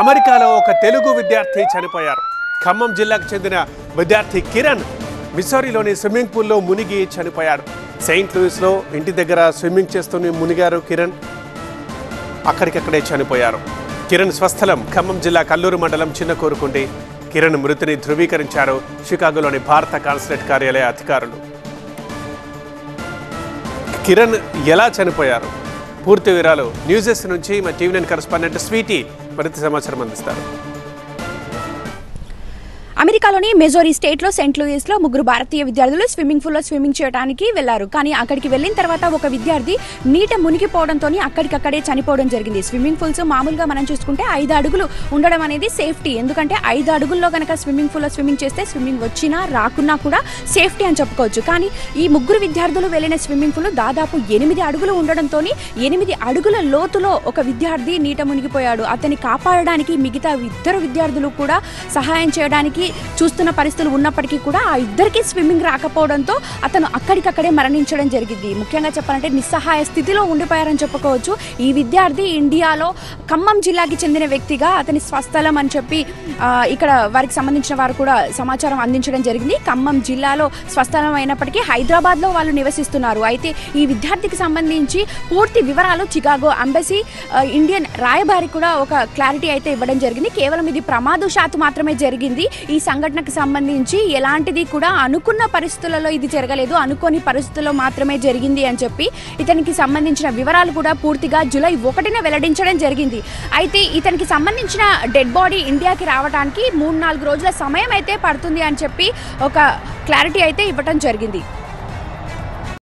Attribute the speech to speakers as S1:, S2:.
S1: అమెరికాలో ఒక తెలుగు విద్యార్థి చనిపోయారు. ఖమ్మం జిల్లాకు చెందిన విద్యార్థి కిరణ్ మిస్సౌరీలోని స్విమ్మింగ్ పూల్లో మునిగి చనిపోయాడు. సెయింట్ లూయిస్లో ఇంటి దగ్గర స్విమ్మింగ్ చేస్తూనే మునిగారు కిరణ్. అక్కడికక్కడే చనిపోయారు. కిరణ్ స్వస్థలం ఖమ్మం జిల్లా కల్లూరు మండలం చిన్న కోరుకుండి. కిరణ్ మృతిని ధృవీకరించారు షికాగోలోని భారత కాన్సులేట్ కార్యాలయ అధికారులు. కిరణ్ ఎలా చనిపోయారు? పూర్తి వివరాలు న్యూస్ నుంచి మా టీవీ9 కరెస్పాండెంట్ స్వీటీ మరింత సమాచారం అందిస్తారు.
S2: అమెరికాలోని మిజోరీ స్టేట్లో సెయింట్ లూయిస్లో ముగ్గురు భారతీయ విద్యార్థులు స్విమ్మింగ్ పూల్లో స్విమ్మింగ్ చేయడానికి వెళ్లారు. కానీ అక్కడికి వెళ్ళిన తర్వాత ఒక విద్యార్థి నీట మునిగిపోవడంతో అక్కడికక్కడే చనిపోవడం జరిగింది. స్విమ్మింగ్ పూల్స్ మామూలుగా మనం చూసుకుంటే 5 అడుగులు ఉండడం అనేది సేఫ్టీ. ఎందుకంటే 5 అడుగుల్లో కనుక స్విమ్మింగ్ పూల్లో స్విమ్మింగ్ చేస్తే స్విమ్మింగ్ వచ్చినా రాకున్నా కూడా సేఫ్టీ అని చెప్పుకోవచ్చు. కానీ ఈ ముగ్గురు విద్యార్థులు వెళ్ళిన స్విమ్మింగ్ పూల్ దాదాపు 8 అడుగులు ఉండడంతో 8 అడుగుల లోతులో ఒక విద్యార్థి నీట మునిగిపోయాడు. అతన్ని కాపాడడానికి మిగతా 2 విద్యార్థులు కూడా సహాయం చేయడానికి చూస్తున్న పరిస్థితులు ఉన్నప్పటికీ కూడా ఆ ఇద్దరికి స్విమ్మింగ్ రాకపోవడంతో అతను అక్కడికక్కడే మరణించడం జరిగింది. ముఖ్యంగా చెప్పాలంటే నిస్సహాయ స్థితిలో ఉండిపోయారని చెప్పుకోవచ్చు. ఈ విద్యార్థి ఇండియాలో ఖమ్మం జిల్లాకి చెందిన వ్యక్తిగా అతని స్వస్థలం అని చెప్పి ఇక్కడ వారికి సంబంధించిన వారు కూడా సమాచారం అందించడం జరిగింది. ఖమ్మం జిల్లాలో స్వస్థలం అయినప్పటికీ హైదరాబాద్లో వాళ్ళు నివసిస్తున్నారు. అయితే ఈ విద్యార్థికి సంబంధించి పూర్తి వివరాలు చికాగో ఎంబసీ ఇండియన్ రాయబారి కూడా ఒక క్లారిటీ అయితే ఇవ్వడం జరిగింది. కేవలం ఇది ప్రమాదవశాత్తు మాత్రమే జరిగింది. ఈ సంఘటనకు సంబంధించి ఎలాంటిది కూడా అనుకున్న పరిస్థితులలో ఇది జరగలేదు, అనుకోని పరిస్థితుల్లో మాత్రమే జరిగింది అని చెప్పి ఇతనికి సంబంధించిన వివరాలు కూడా పూర్తిగా జూలై 1న వెల్లడించడం జరిగింది. అయితే ఇతనికి సంబంధించిన డెడ్ బాడీ ఇండియాకి రావడానికి 3-4 రోజుల సమయం అయితే పడుతుంది అని చెప్పి ఒక క్లారిటీ అయితే ఇవ్వడం జరిగింది.